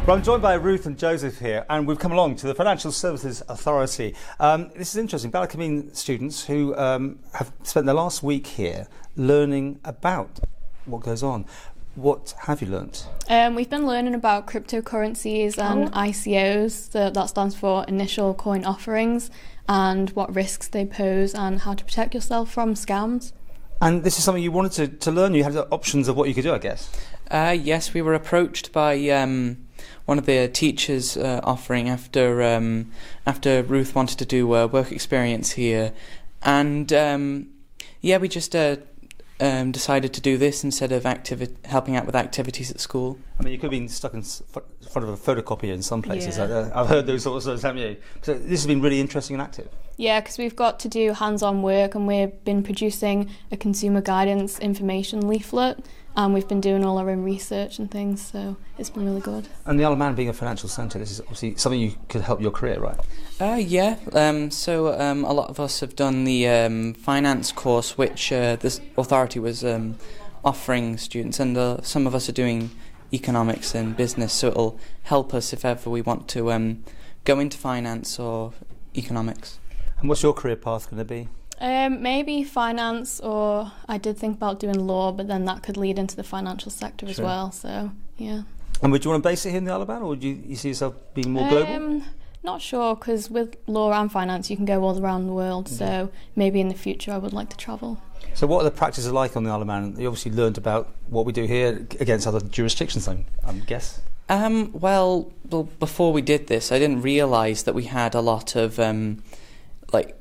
Well, I'm joined by Ruth and Joseph here, and we've come along to the Financial Services Authority. This is interesting. Ballacamine students who have spent their last week here learning about what goes on. What have you learnt? We've been learning about cryptocurrencies and ICOs, so that stands for Initial Coin Offerings, and what risks they pose and how to protect yourself from scams. And this is something you wanted to learn? You had options of what you could do, I guess? Yes, we were approached by one of the teachers offering after Ruth wanted to do work experience here, and we just decided to do this instead of helping out with activities at school. I mean, you could have been stuck in front of a photocopier in some places. Yeah. I've heard those sorts of things, haven't you? So this has been really interesting and active. Yeah, because we've got to do hands-on work, and we've been producing a consumer guidance information leaflet, and we've been doing all our own research and things, so it's been really good. And the Isle of Man being a financial centre, this is obviously something you could help your career, right? So a lot of us have done the finance course, which this authority was offering students, and some of us are doing economics and business, so it'll help us if ever we want to go into finance or economics. And what's your career path going to be? Maybe finance, or I did think about doing law, but then that could lead into the financial sector as well, so yeah. And would you want to base it here in the Isle of Man, or would you see yourself being more global? Not sure, because with law and finance you can go all around the world, so maybe in the future I would like to travel. So what are the practices like on the Isle of Man? You obviously learned about what we do here against other jurisdictions, I guess. Well, before we did this, I didn't realise that we had a lot of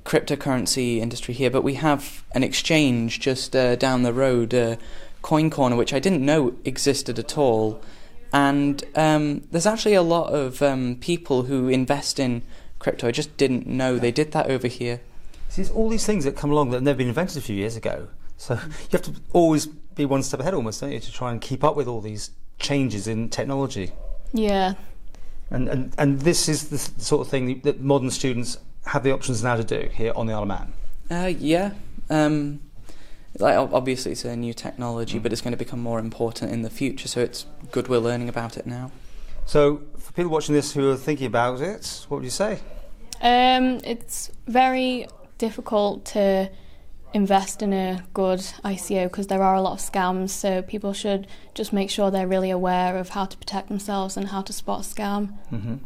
cryptocurrency industry here, but we have an exchange just down the road, Coin Corner, which I didn't know existed at all. And there's actually a lot of people who invest in crypto. I just didn't know they did that over here. See, there's all these things that come along that have never been invented a few years ago. So you have to always be one step ahead almost, don't you, to try and keep up with all these changes in technology. Yeah. And this is the sort of thing that modern students have the options now to do here on the Isle of Man. Obviously it's a new technology, but it's going to become more important in the future, so it's good we're learning about it now. So for people watching this who are thinking about it, what would you say? It's very difficult to invest in a good ICO because there are a lot of scams, so people should just make sure they're really aware of how to protect themselves and how to spot a scam. Mm-hmm.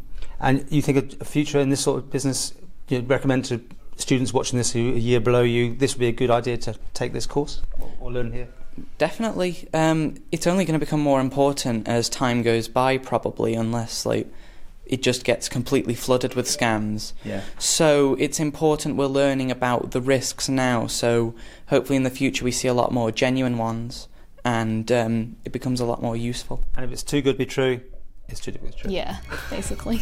And you think a future in this sort of business, you'd recommend to students watching this who are a year below you, this would be a good idea to take this course or learn here? Definitely. It's only going to become more important as time goes by, probably, unless it just gets completely flooded with scams. Yeah. So it's important we're learning about the risks now, so hopefully in the future we see a lot more genuine ones, and it becomes a lot more useful. And if it's too good to be true, it's too good to be true. Yeah, basically.